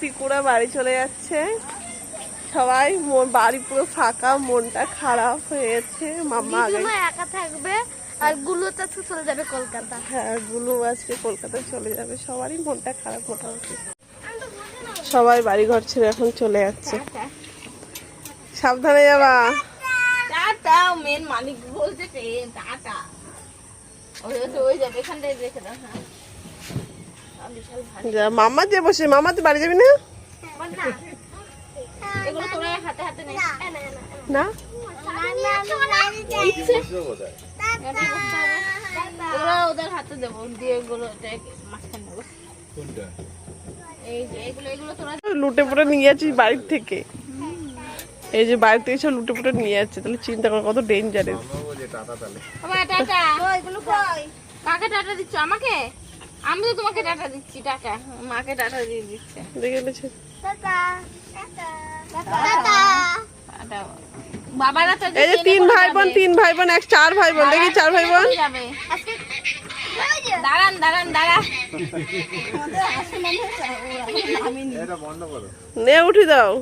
পিকুরা বাড়ি চলে যাচ্ছে। সবাই বাড়ি পুরো ফাঁকা, মনটা খারাপ হয়েছে। মাম্মা আগে একা থাকবে আর গুলো তো চলে যাবে কলকাতা। হ্যাঁ, গুলো আজকে কলকাতায় চলে যাবে। সবারই মনটা খারাপ মোটামুটি। সবাই বাড়ি ঘর ছেড়ে এখন চলে যাচ্ছে। সাবধানে যাবা। টাটা। মেন মালিক বলছে টাটা। ওই যাবে এখান থেকে রেখে দাও। যা মাম্মা যে বসে, মাম্মা তুই বাড়ি যাবি না? এগুলো তোরা হাতে হাতে নে না ওরা ওদের হাতে দেবো দিয়ে এগুলো মাঝখানে নেবো। এই যে এগুলো তোরা লুটে পুটে নিয়ে যাচ্ছিস বাড়ির থেকে। এই যে বাড়ি থেকে সব লুটে পুটে নিয়ে যাচ্ছে, তাহলে চিন্তা কর কত ডেঞ্জারাস। কাকে টাটা দিচ্ছ? আমাকে? আমি তো তোমাকে টাটা দিচ্ছি। টাটা। মাকে টাটা দিয়ে দিচ্ছে। দেখে বাবারা তো এই যে তিন ভাই বোন, এক চার ভাই বোন, দেখি চার ভাই বোন। দাঁড়ান নে উঠি দাও।